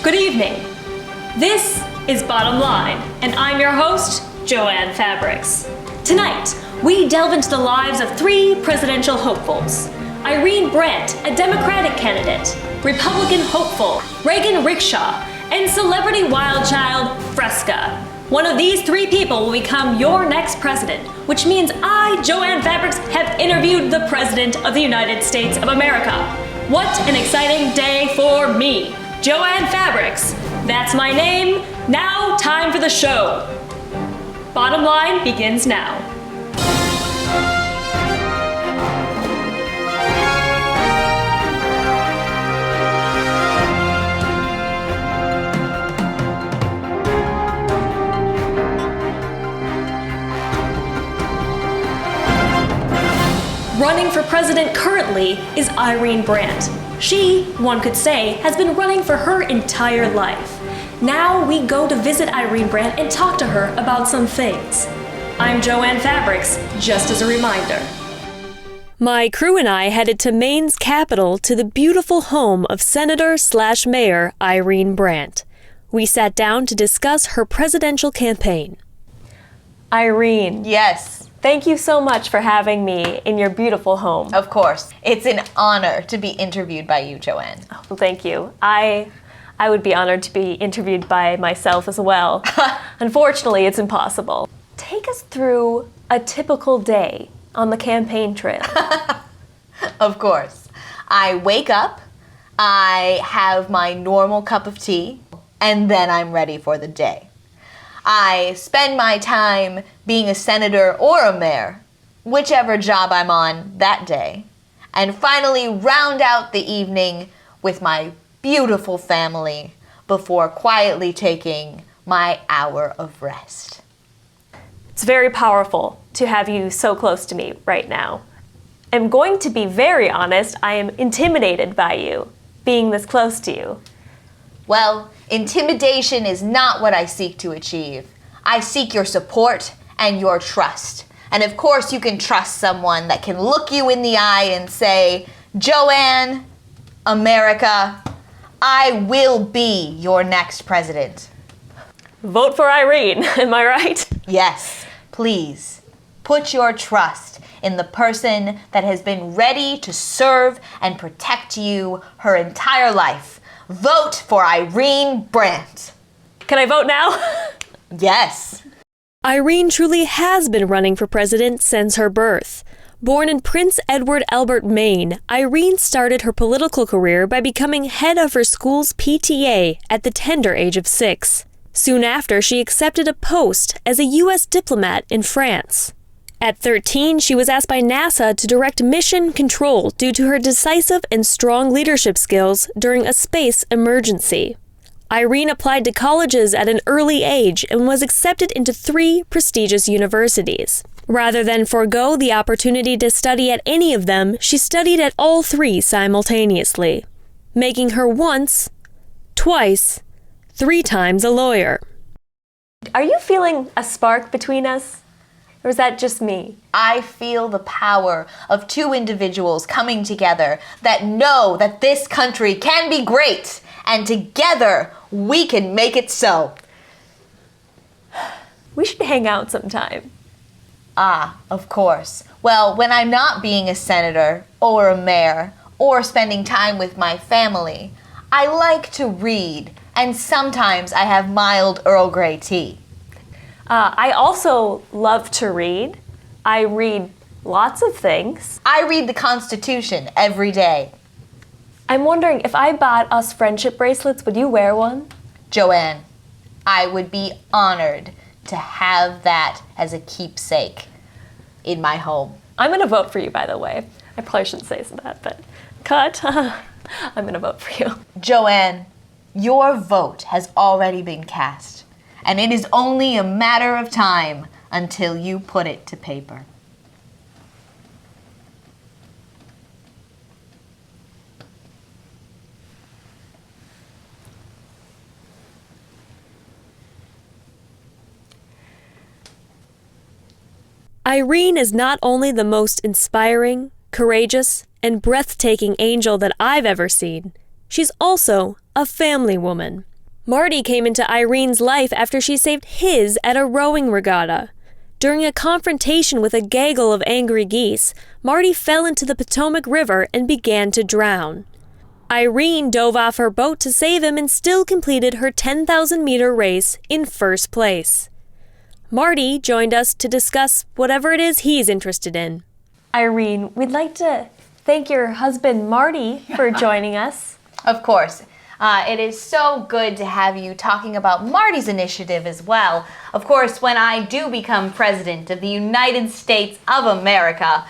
Good evening. This is Bottomline, and I'm your host, Joann Fabrics. Tonight, we delve into the lives of three presidential hopefuls. Irene Brandt, a Democratic candidate, Republican hopeful, Reagan Rickshaw, and celebrity wildchild, Fresca. One of these three people will become your next president, which means I, Joann Fabrics, have interviewed the President of the United States of America. What an exciting day for me. Joann Fabrics, that's my name. Now, time for the show. Bottomline begins now. Running for president currently is Irene Brandt. She, one could say, has been running for her entire life. Now we go to visit Irene Brandt and talk to her about some things. I'm Joann Fabrics, just as a reminder. My crew and I headed to Maine's capital to the beautiful home of Senator/Mayor Irene Brandt. We sat down to discuss her presidential campaign. Irene. Yes. Thank you so much for having me in your beautiful home. Of course. It's an honor to be interviewed by you, Joann. Oh, well, thank you. I would be honored to be interviewed by myself as well. Unfortunately, it's impossible. Take us through a typical day on the campaign trail. Of course. I wake up, I have my normal cup of tea, and then I'm ready for the day. I spend my time being a senator or a mayor, whichever job I'm on that day, and finally round out the evening with my beautiful family before quietly taking my hour of rest. It's very powerful to have you so close to me right now. I'm going to be very honest, I am intimidated by you, being this close to you. Well, intimidation is not what I seek to achieve. I seek your support and your trust. And of course you can trust someone that can look you in the eye and say, Joann, America, I will be your next president. Vote for Irene, am I right? Yes, please. Put your trust in the person that has been ready to serve and protect you her entire life. Vote for Irene Brandt. Can I vote now? Yes. Irene truly has been running for president since her birth. Born in Prince Edward Albert, Maine, Irene started her political career by becoming head of her school's PTA at the tender age of 6. Soon after, she accepted a post as a U.S. diplomat in France. At 13, she was asked by NASA to direct mission control due to her decisive and strong leadership skills during a space emergency. Irene applied to colleges at an early age and was accepted into 3 prestigious universities. Rather than forego the opportunity to study at any of them, she studied at all 3 simultaneously, making her once, twice, 3 times a lawyer. Are you feeling a spark between us? Or is that just me? I feel the power of 2 individuals coming together that know that this country can be great, and together we can make it so. We should hang out sometime. Ah, of course. Well, when I'm not being a senator or a mayor or spending time with my family, I like to read, and sometimes I have mild Earl Grey tea. I also love to read. I read lots of things. I read the Constitution every day. I'm wondering, if I bought us friendship bracelets, would you wear one? Joann, I would be honored to have that as a keepsake in my home. I'm going to vote for you, by the way. I probably shouldn't say that, but cut. I'm going to vote for you. Joann, your vote has already been cast, and it is only a matter of time until you put it to paper. Irene is not only the most inspiring, courageous, and breathtaking angel that I've ever seen, she's also a family woman. Marty came into Irene's life after she saved his at a rowing regatta. During a confrontation with a gaggle of angry geese, Marty fell into the Potomac River and began to drown. Irene dove off her boat to save him and still completed her 10,000-meter race in first place. Marty joined us to discuss whatever it is he's interested in. Irene, we'd like to thank your husband Marty for joining us. Of course. It is so good to have you talking about Marty's initiative as well. Of course, when I do become president of the United States of America,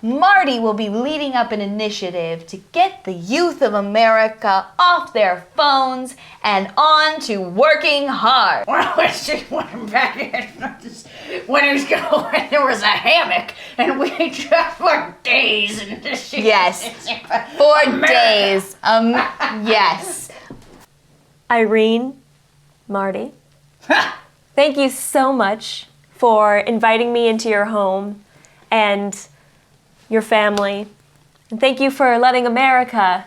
Marty will be leading up an initiative to get the youth of America off their phones and on to working hard. Well, it's just went back when it was going, there was a hammock, and we just for days and this. Yes, for days. Yes. Irene, Marty, thank you so much for inviting me into your home and your family. And thank you for letting America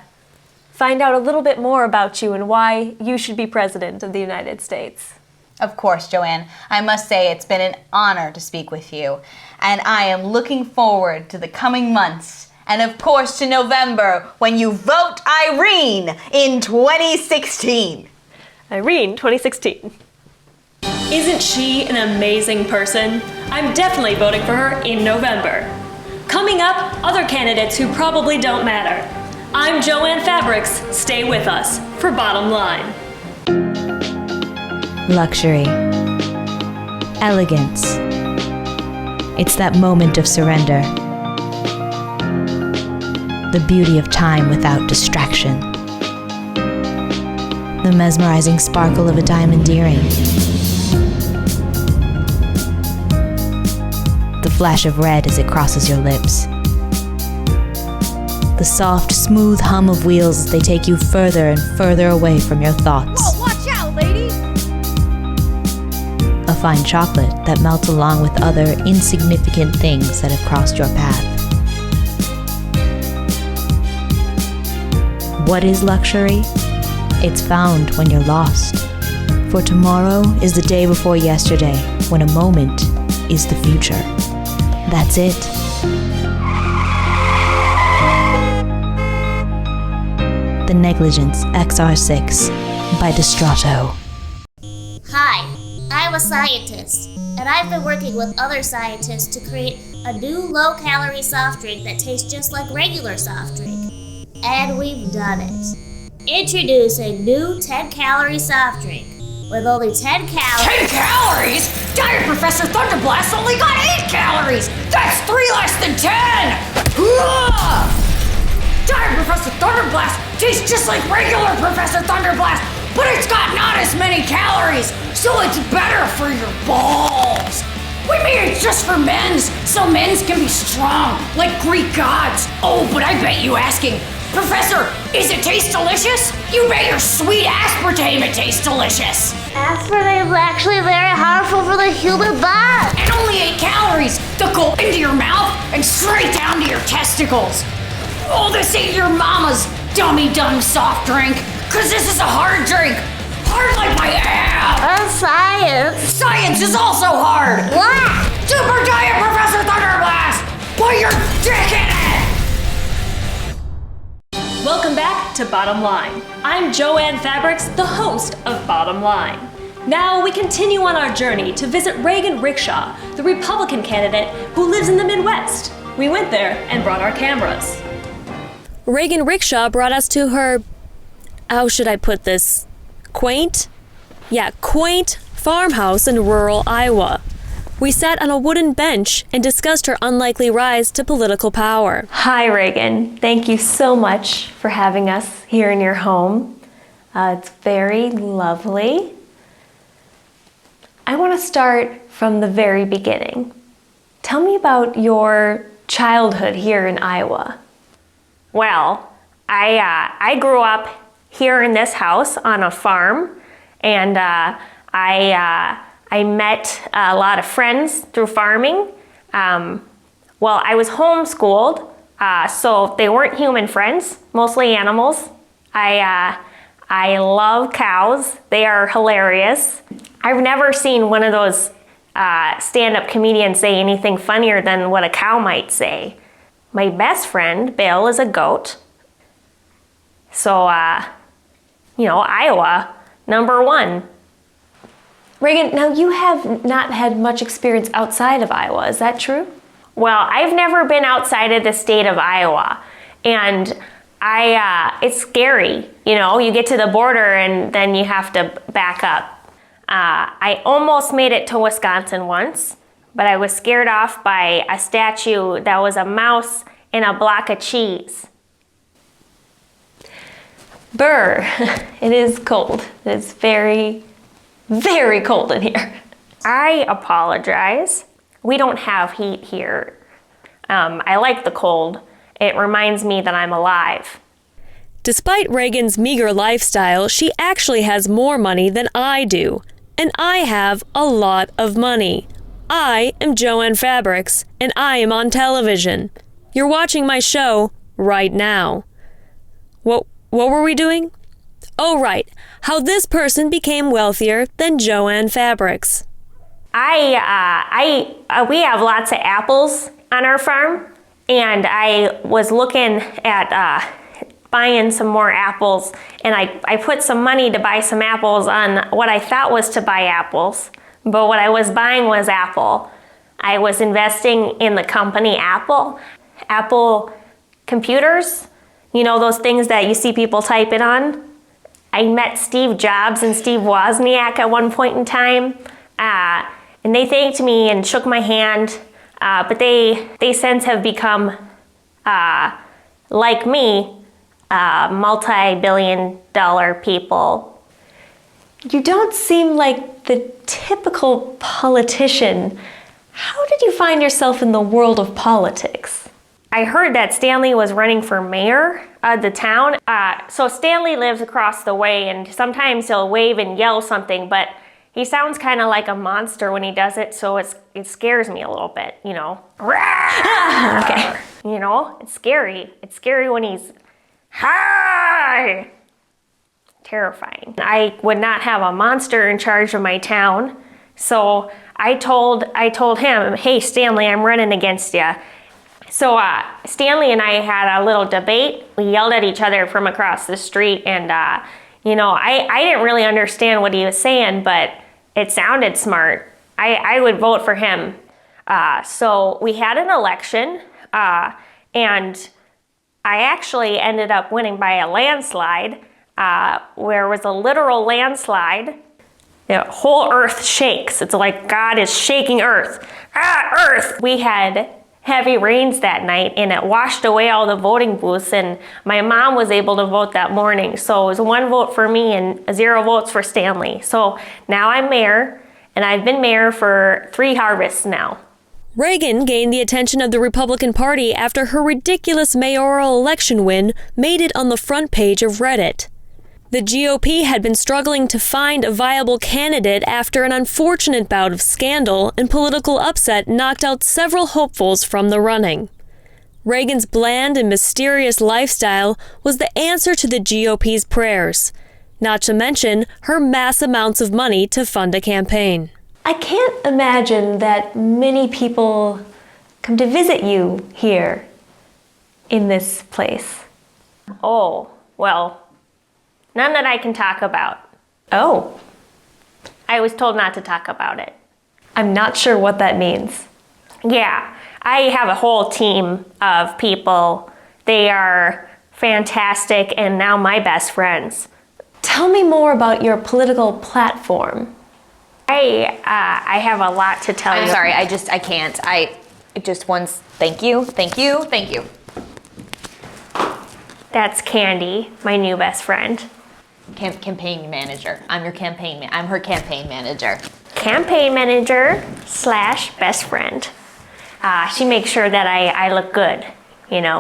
find out a little bit more about you and why you should be president of the United States. Of course, Joann. I must say it's been an honor to speak with you. And I am looking forward to the coming months. And of course to November when you vote Irene in 2016. Irene, 2016. Isn't she an amazing person? I'm definitely voting for her in November. Coming up, other candidates who probably don't matter. I'm Joann Fabrics. Stay with us for Bottomline. Luxury. Elegance. It's that moment of surrender. The beauty of time without distraction. The mesmerizing sparkle of a diamond earring. The flash of red as it crosses your lips. The soft, smooth hum of wheels as they take you further and further away from your thoughts. Whoa, watch out, lady! A fine chocolate that melts along with other insignificant things that have crossed your path. What is luxury? It's found when you're lost. For tomorrow is the day before yesterday, when a moment is the future. That's it. The Negligence XR6 by Distrato. Hi, I'm a scientist, and I've been working with other scientists to create a new low-calorie soft drink that tastes just like regular soft drink. And we've done it. Introducing new 10-calorie soft drink with only 10 calories. 10 calories? Diet Professor Thunderblast only got 8 calories! That's 3 less than 10! Diet Professor Thunderblast tastes just like regular Professor Thunderblast, but it's got not as many calories, so it's better for your balls. We made it just for men's, so men's can be strong, like Greek gods. Oh, but I bet you asking, Professor, is it taste delicious? You bet your sweet aspartame it tastes delicious. Aspartame is actually very harmful for the human body. And only 8 calories that go into your mouth and straight down to your testicles. Oh, this ain't your mama's dummy dumb soft drink, cause this is a hard drink. Hard like my ass. And science. Science is also hard. What? Super Diet Professor Thunderblast! Put your dick in it! Welcome back to Bottomline. I'm Joann Fabrics, the host of Bottomline. Now we continue on our journey to visit Reagan Rickshaw, the Republican candidate who lives in the Midwest. We went there and brought our cameras. Reagan Rickshaw brought us to her, how should I put this, quaint farmhouse in rural Iowa. We sat on a wooden bench and discussed her unlikely rise to political power. Hi, Reagan. Thank you so much for having us here in your home. It's very lovely. I want to start from the very beginning. Tell me about your childhood here in Iowa. Well, I grew up here in this house on a farm, and I met a lot of friends through farming. Well, I was homeschooled, so they weren't human friends, mostly animals. I I love cows. They are hilarious. I've never seen one of those stand-up comedians say anything funnier than what a cow might say. My best friend, Bill, is a goat. So, Iowa, #1. Reagan, now you have not had much experience outside of Iowa, is that true? Well, I've never been outside of the state of Iowa, and it's scary. You get to the border and then you have to back up. I almost made it to Wisconsin once, but I was scared off by a statue that was a mouse and a block of cheese. Brr, it is cold. It's very, very cold in here. I apologize. We don't have heat here. I like the cold. It reminds me that I'm alive. Despite Reagan's meager lifestyle, she actually has more money than I do. And I have a lot of money. I am Joann Fabrics, and I am on television. You're watching my show right now. What were we doing? Oh, right. How this person became wealthier than Joann Fabrics. We have lots of apples on our farm, and I was looking at buying some more apples, and I put some money to buy some apples on what I thought was to buy apples, but what I was buying was Apple. I was investing in the company Apple computers, those things that you see people typing on. I met Steve Jobs and Steve Wozniak at one point in time, and they thanked me and shook my hand, but they since have become, like me, multi-billion-dollar people. You don't seem like the typical politician. How did you find yourself in the world of politics? I heard that Stanley was running for mayor of the town. So Stanley lives across the way, and sometimes he'll wave and yell something, but he sounds kind of like a monster when he does it, so it scares me a little bit, Okay. It's scary. It's scary when he's, hi! Terrifying. I would not have a monster in charge of my town, so I told him, hey, Stanley, I'm running against you. So Stanley and I had a little debate. We yelled at each other from across the street, and I didn't really understand what he was saying, but it sounded smart. I would vote for him. So we had an election, and I actually ended up winning by a landslide, where it was a literal landslide. The whole earth shakes. It's like God is shaking earth. Earth! We had heavy rains that night, and it washed away all the voting booths, and my mom was able to vote that morning. So it was 1 vote for me and 0 votes for Stanley. So now I'm mayor, and I've been mayor for 3 harvests now. Reagan gained the attention of the Republican Party after her ridiculous mayoral election win made it on the front page of Reddit. The GOP had been struggling to find a viable candidate after an unfortunate bout of scandal and political upset knocked out several hopefuls from the running. Reagan's bland and mysterious lifestyle was the answer to the GOP's prayers, not to mention her mass amounts of money to fund a campaign. I can't imagine that many people come to visit you here in this place. Oh, well, none that I can talk about. Oh. I was told not to talk about it. I'm not sure what that means. Yeah, I have a whole team of people. They are fantastic and now my best friends. Tell me more about your political platform. I have a lot to tell you. I'm sorry, I can't. Thank you. That's Candy, my new best friend. Campaign manager. I'm her campaign manager. Campaign manager / best friend. She makes sure that I look good,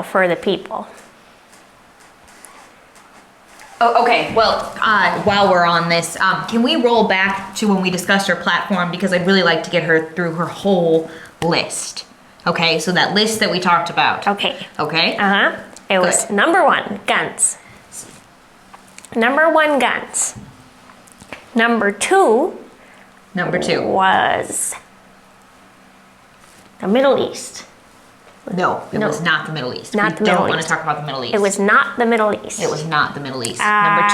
for the people. Oh, okay. Well, while we're on this, can we roll back to when we discussed her platform? Because I'd really like to get her through her whole list. Okay, so that list that we talked about. Okay. Okay? It was Good. number 1, guns. Number 1, guns. Number 2 was the Middle East. No, it was not the Middle East. Not we the Middle don't want East. to talk about the Middle East. It was not the Middle East. It was not the Middle East. Number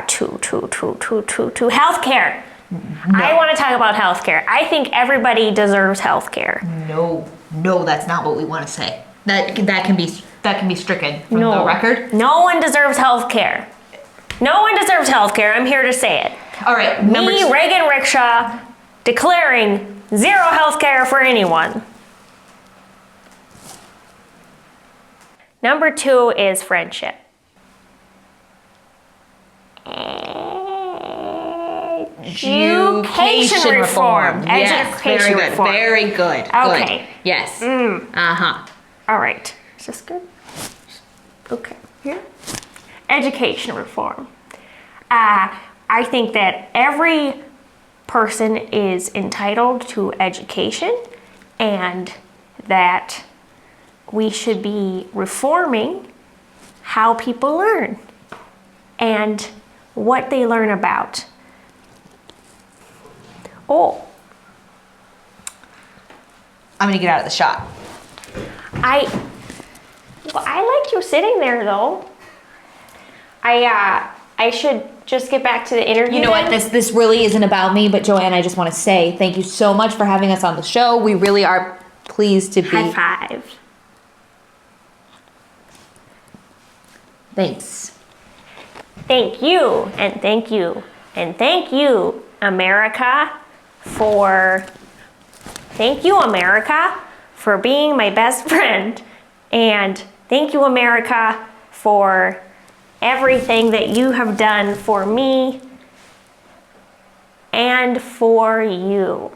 2. Two. Healthcare. No. I want to talk about healthcare. I think everybody deserves healthcare. No, that's not what we want to say. That can be stricken from the record. No one deserves healthcare. No one deserves healthcare. I'm here to say it. All right, Me, Reagan Rickshaw, declaring zero healthcare for anyone. Number 2 is friendship. Education reform. Yes, Education reform. Very good. Okay. Good. Yes. All right. Is this good? Okay. Here. Education reform. I think that every person is entitled to education, and that we should be reforming how people learn and what they learn about. Oh, I'm gonna get out of the shot. I liked you sitting there though. I should just get back to the interview. You know what? This really isn't about me, but Joann, I just want to say thank you so much for having us on the show. We really are pleased to be. High five. Thanks. Thank you, and thank you, and thank you, America, for being my best friend, and thank you, America, for everything that you have done for me and for you.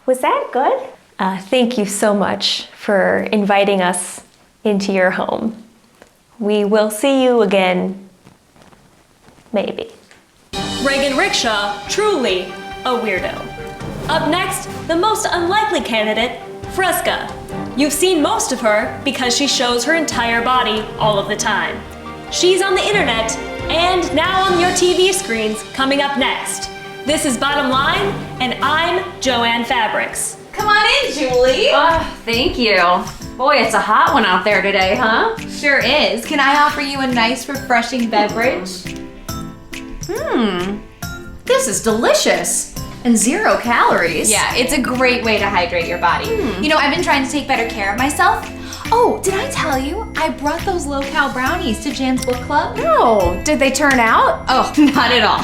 Was that good? Thank you so much for inviting us into your home. We will see you again, maybe. Reagan Rickshaw, truly a weirdo. Up next, the most unlikely candidate, Fresca. You've seen most of her because she shows her entire body all of the time. She's on the internet and now on your TV screens coming up next. This is Bottomline, and I'm Joann Fabrics. Come on in, Julie. Thank you. Boy, it's a hot one out there today, huh? Sure is. Can I offer you a nice, refreshing beverage? This is delicious. And 0 calories. Yeah, it's a great way to hydrate your body. You know, I've been trying to take better care of myself. Oh, did I tell you? I brought those low-cal brownies to Jan's book club. No. Did they turn out? Oh, not at all.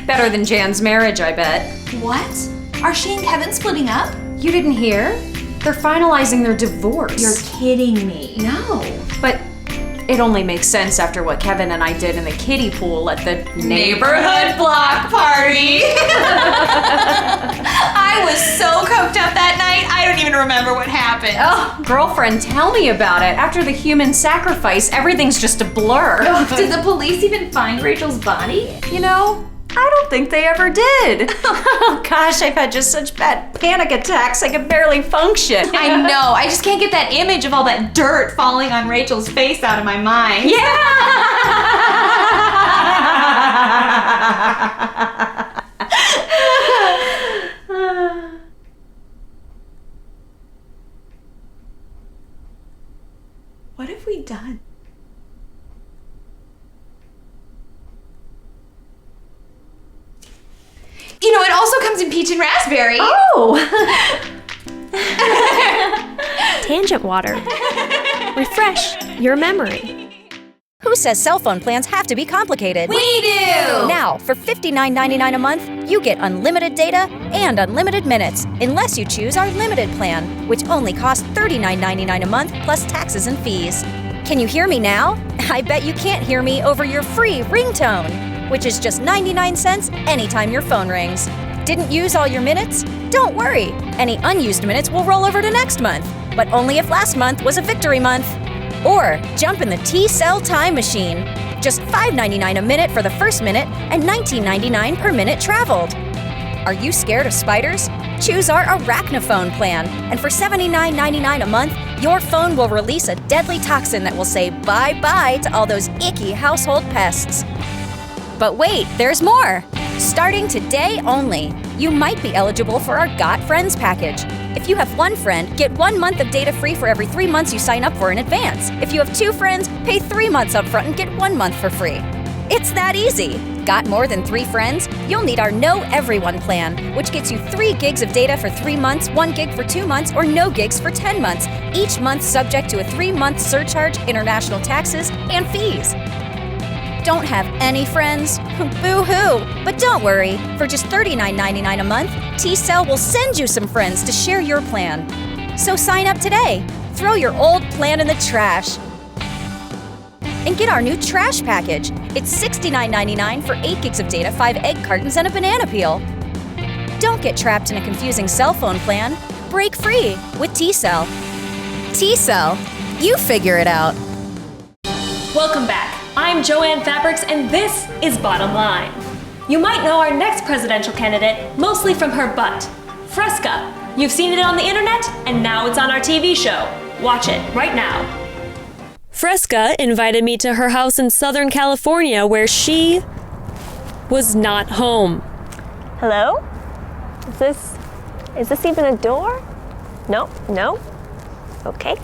Better than Jan's marriage, I bet. What? Are she and Kevin splitting up? You didn't hear? They're finalizing their divorce. You're kidding me. No. But it only makes sense after what Kevin and I did in the kiddie pool at the Neighborhood block party. I was so coked up that night, I don't even remember what happened. Oh, girlfriend, tell me about it. After the human sacrifice, everything's just a blur. Did the police even find Rachel's body? You know, I don't think they ever did. Oh gosh, I've had just such bad panic attacks, I could barely function. I know, I just can't get that image of all that dirt falling on Rachel's face out of my mind. What have we done? You know, it also comes in peach and raspberry. Oh! Tangent water. Refresh your memory. Who says cell phone plans have to be complicated? We do! Now, for $59.99 a month, you get unlimited data and unlimited minutes, unless you choose our limited plan, which only costs $39.99 a month plus taxes and fees. Can you hear me now? I bet you can't hear me over your free ringtone, which is just 99 cents anytime your phone rings. Didn't use all your minutes? Don't worry. Any unused minutes will roll over to next month, but only if last month was a victory month. Or jump in the T-Cell time machine. Just $5.99 a minute for the first minute and $19.99 per minute traveled. Are you scared of spiders? Choose our Arachnophone plan, and for $79.99 a month, Your phone will release a deadly toxin that will say bye-bye to all those icky household pests. But wait, there's more! Starting today only, you might be eligible for our Got Friends package. If you have one friend, get 1 month of data free for every 3 months you sign up for in advance. If you have 2 friends, pay 3 months up front and get 1 month for free. It's that easy. Got more than 3 friends? You'll need our Know Everyone plan, which gets you 3 gigs of data for 3 months, 1 gig for 2 months, or no gigs for 10 months, each month subject to a 3-month surcharge, international taxes, and fees. Don't have any friends? Boo-hoo! But don't worry, for just $39.99 a month, T-Cell will send you some friends to share your plan. So sign up today. Throw your old plan in the trash. And get our new trash package. It's $69.99 for 8 gigs of data, 5 egg cartons, and a banana peel. Don't get trapped in a confusing cell phone plan. Break free with T-Cell. T-Cell, you figure it out. Welcome back. I'm Joann Fabrics, and this is Bottomline. You might know our next presidential candidate mostly from her butt, Fresca. You've seen it on the internet, and now it's on our TV show. Watch it right now. Fresca invited me to her house in Southern California where she was not home. Hello? Is this even a door? No? Okay.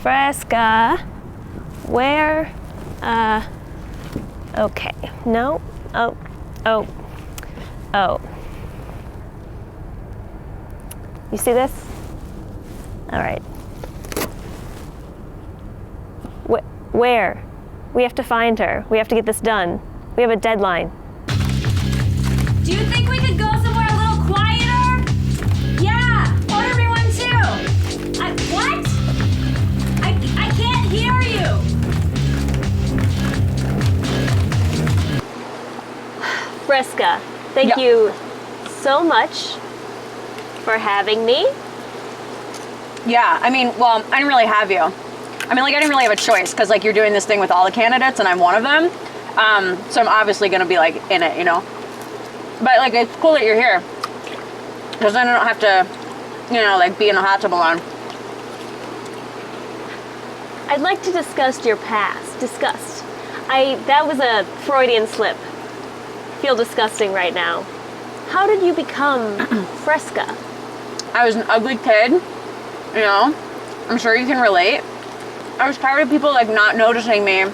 Fresca, where, okay, no, oh. You see this? All right. Where? We have to find her. We have to get this done. We have a deadline. Do you think we could go somewhere a little quieter? Yeah, order me one too. What? I can't hear you. Fresca, thank you so much for having me. Yeah, I mean, well, I didn't really have you. I didn't really have a choice because, you're doing this thing with all the candidates and I'm one of them. So I'm obviously going to be, in it, But, it's cool that you're here because then I don't have to, be in the hot tub alone. I'd like to discuss your past. That was a Freudian slip. Feel disgusting right now. How did you become Fresca? I was an ugly kid, I'm sure you can relate. I was tired of people, not noticing me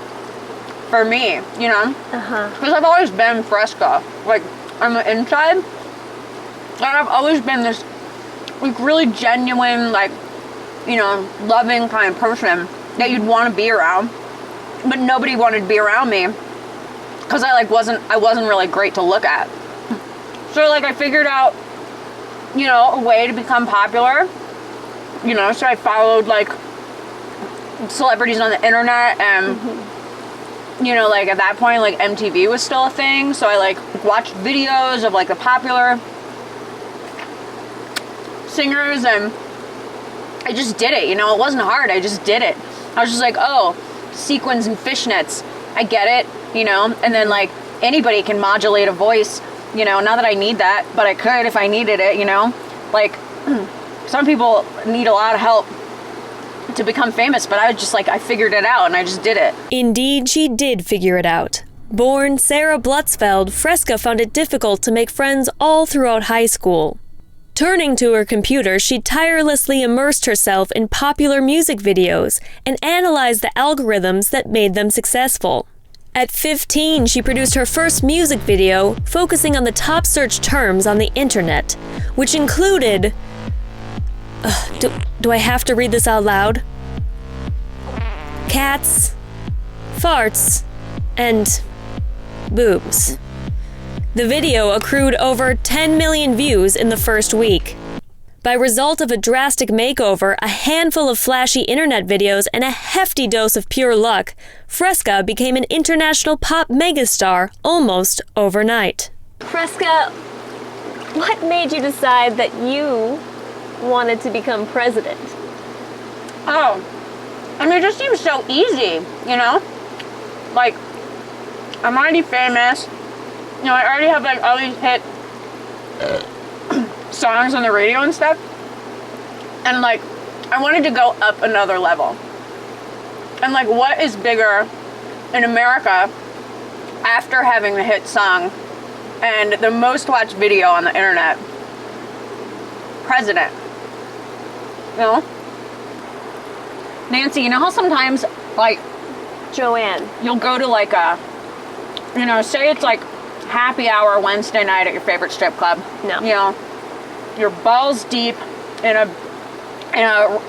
for me, Because I've always been Fresca. On the inside, and I've always been this, really genuine, loving kind of person that you'd want to be around, but nobody wanted to be around me because I wasn't really great to look at. So I figured out, a way to become popular, so I followed celebrities on the internet and at that point MTV was still a thing, so I watched videos of the popular singers and I just did it, it wasn't hard, I just did it. I was just oh, sequins and fishnets, I get it, and then anybody can modulate a voice, not that I need that, but I could if I needed it, some people need a lot of help to become famous, but I was just I figured it out and I just did it. Indeed, she did figure it out. Born Sarah Blutzfeld, Fresca found it difficult to make friends all throughout high school. Turning to her computer, she tirelessly immersed herself in popular music videos and analyzed the algorithms that made them successful. At 15, she produced her first music video focusing on the top search terms on the internet, which included... Do I have to read this out loud? Cats, farts, and boobs. The video accrued over 10 million views in the first week. By result of a drastic makeover, a handful of flashy internet videos, and a hefty dose of pure luck, Fresca became an international pop megastar almost overnight. Fresca, what made you decide that you wanted to become president? Oh, it just seems so easy, I'm already famous. I already have all these hit songs on the radio and stuff. And like, I wanted to go up another level. And like, what is bigger in America after having the hit song and the most watched video on the internet? President. You know? Nancy, you know how sometimes, like, Joann. you'll go to like a, you know, say it's like happy hour Wednesday night at your favorite strip club. No. You know, you're balls deep in a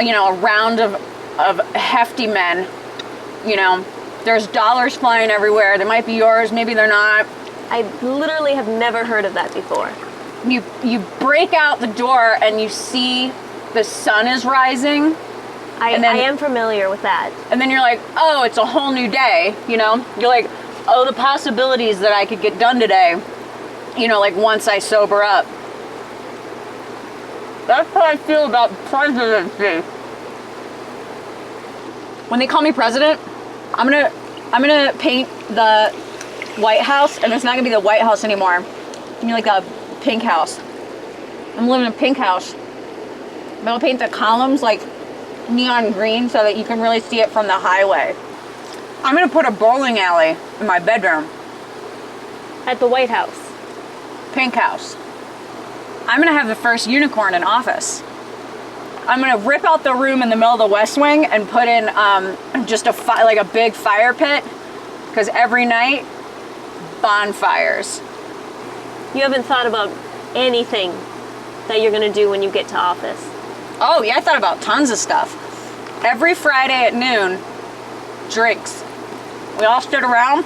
you know, a round of hefty men. You know, there's dollars flying everywhere. They might be yours, maybe they're not. I literally have never heard of that before. You break out the door and you see the sun is rising. I am familiar with that. And then you're like, oh, it's a whole new day, you know? You're like, oh, the possibilities that I could get done today, you know, like once I sober up. That's how I feel about presidency. When they call me president, I'm gonna paint the White House, and it's not gonna be the White House anymore. It's gonna be like a pink house. I'm living in a pink house. But I'll paint the columns like neon green so that you can really see it from the highway. I'm gonna put a bowling alley in my bedroom. At the White House. Pink house. I'm gonna have the first unicorn in office. I'm gonna rip out the room in the middle of the West Wing and put in just like a big fire pit, because every night, bonfires. You haven't thought about anything that you're gonna do when you get to office? Oh yeah, I thought about tons of stuff. Every Friday at noon, drinks. We all stood around.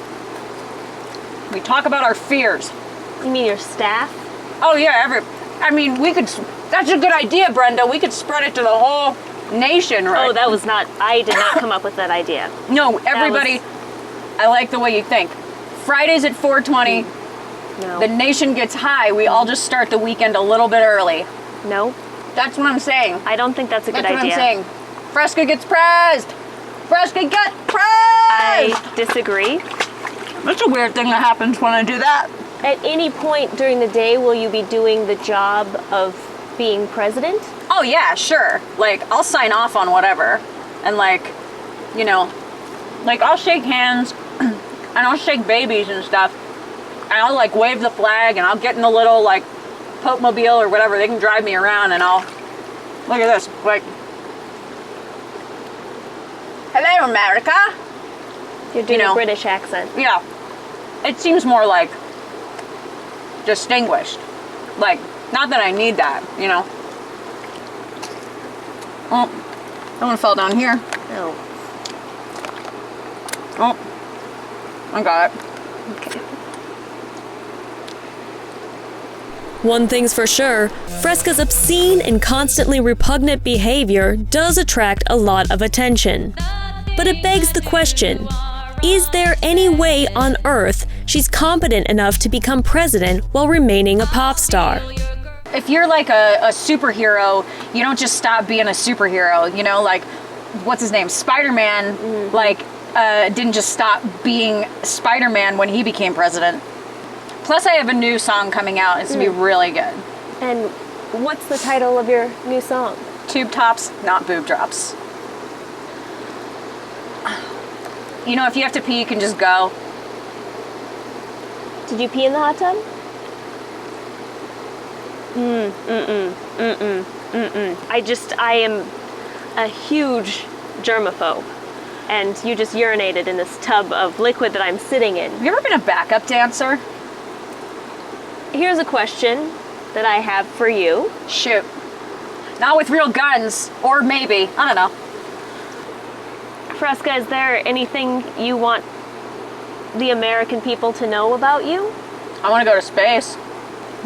We talk about our fears. You mean your staff? Oh yeah, that's a good idea, Brenda. We could spread it to the whole nation, right? Oh, I did not come up with that idea. No, everybody, I like the way you think. Fridays at 4:20, No. the nation gets high. We all just start the weekend a little bit early. No, That's what I'm saying. I don't think that's a good That's what idea. I'm saying. Fresca gets praised. Fresca get praised. I disagree. That's a weird thing that happens when I do that. At any point during the day, will you be doing the job of being president? Oh yeah, sure. Like, I'll sign off on whatever. And like, you know, like I'll shake hands and I'll shake babies and stuff. And I'll like wave the flag and I'll get in the little like Pope Mobile or whatever. They can drive me around and I'll, look at this, like, hello America. You're doing You know. a British accent. Yeah. It seems more like distinguished. Like, not that I need that, you know. Oh, that one fell down here. No. Oh, I got it. Okay. One thing's for sure, Fresca's obscene and constantly repugnant behavior does attract a lot of attention. But it begs the question, is there any way on earth she's competent enough to become president while remaining a pop star? If you're like a superhero, you don't just stop being a superhero, you know, like, what's his name? Spider-Man, like, didn't just stop being Spider-Man when he became president. Plus, I have a new song coming out. It's gonna be really good. And what's the title of your new song? Tube tops, not boob drops. You know, if you have to pee, you can just go. Did you pee in the hot tub? I am a huge germaphobe. And you just urinated in this tub of liquid that I'm sitting in. Have you ever been a backup dancer? Here's a question that I have for you. Shoot. Not with real guns, or maybe, I don't know. Fresca, is there anything you want the American people to know about you? I want to go to space.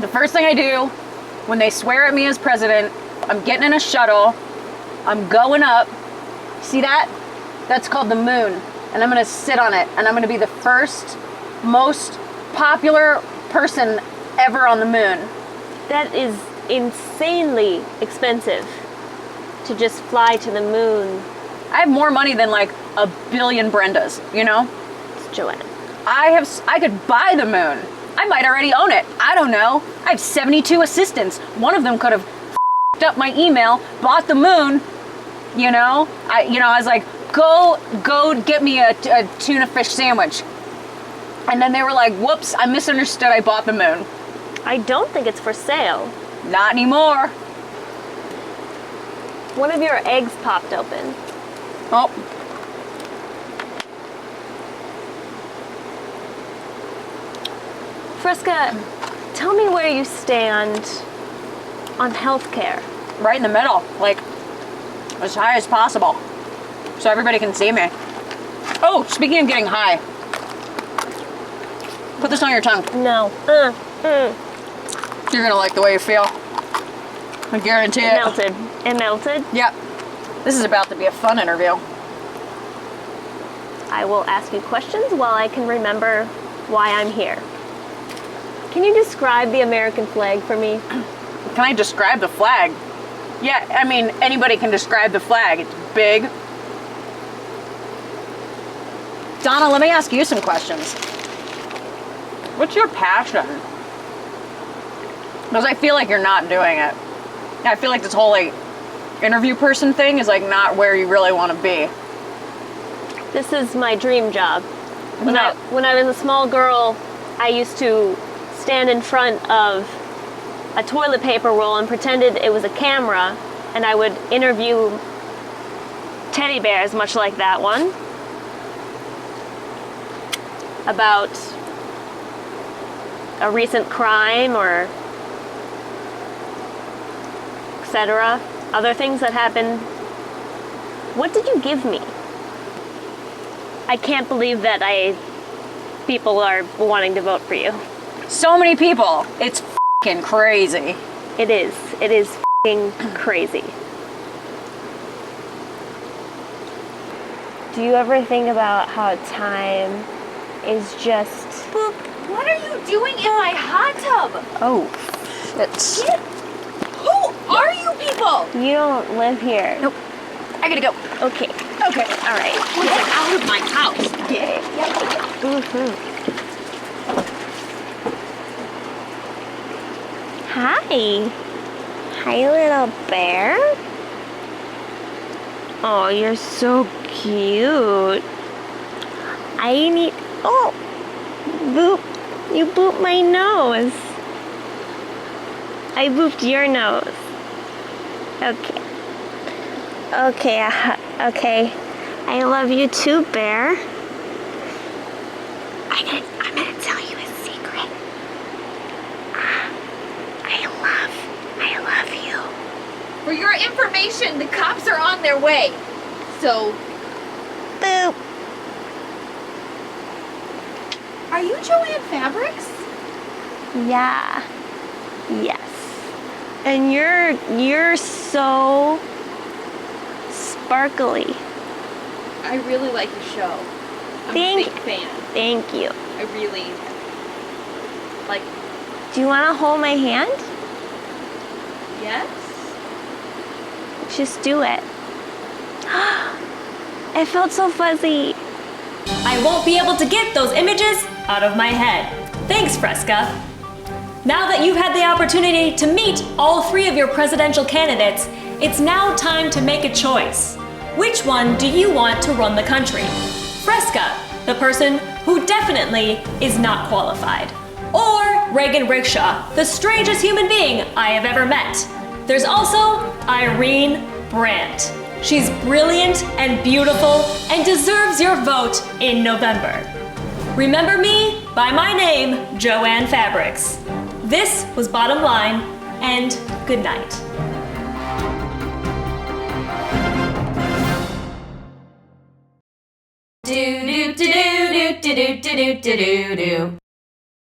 The first thing I do when they swear at me as president, I'm getting in a shuttle, I'm going up. See that? That's called the moon. And I'm going to sit on it, and I'm going to be the first, most popular person ever on the moon. That is insanely expensive to just fly to the moon. I have more money than like a billion Brendas, you know? It's Joann. I could buy the moon. I might already own it. I don't know. I have 72 assistants. One of them could have f***ed up my email, bought the moon. You know, I was like, go get me a tuna fish sandwich. And then they were like, whoops, I misunderstood. I bought the moon. I don't think it's for sale. Not anymore. One of your eggs popped open. Oh. Fresca, tell me where you stand on healthcare. Right in the middle, like as high as possible, so everybody can see me. Oh, speaking of getting high, put this on your tongue. No. You're gonna like the way you feel. I guarantee it. Melted. It melted? Yep. This is about to be a fun interview. I will ask you questions while I can remember why I'm here. Can you describe the American flag for me? Can I describe the flag? Yeah, I mean, anybody can describe the flag. It's big. Donna, let me ask you some questions. What's your passion? Because I feel like you're not doing it. I feel like this whole like interview person thing is like not where you really want to be. This is my dream job. When I was a small girl, I used to stand in front of a toilet paper roll and pretended it was a camera, and I would interview teddy bears, much like that one, about a recent crime or etc. Other things that happened. What did you give me? I can't believe that people are wanting to vote for you. So many people. It's f***ing crazy. It is. It is f***ing crazy. Do you ever think about how time is just... Boop, what are you doing in my hot tub? Oh, shit. Who are you people? You don't live here. Nope. I gotta go. Okay. Okay. All right. Get out of my house. Hi. Hi, little bear. Oh, you're so cute. I need... Oh! Boop. You booped my nose. I booped your nose. Okay. Okay. I love you too, bear. I'm gonna tell you a secret. I love you. For your information, the cops are on their way. So, Boop. are you Joann Fabrics? Yeah. Yes. And you're so sparkly. I really like your show. I'm a big fan. Thank you. I really like. Do you want to hold my hand? Yes? Just do it. It felt so fuzzy. I won't be able to get those images out of my head. Thanks, Fresca. Now that you've had the opportunity to meet all three of your presidential candidates, it's now time to make a choice. Which one do you want to run the country? Fresca, the person who definitely is not qualified. Or Reagan Rickshaw, the strangest human being I have ever met. There's also Irene Brandt. She's brilliant and beautiful and deserves your vote in November. Remember me by my name, Joann Fabrics. This was Bottomline, and good night. Do do do do do do do do do do do.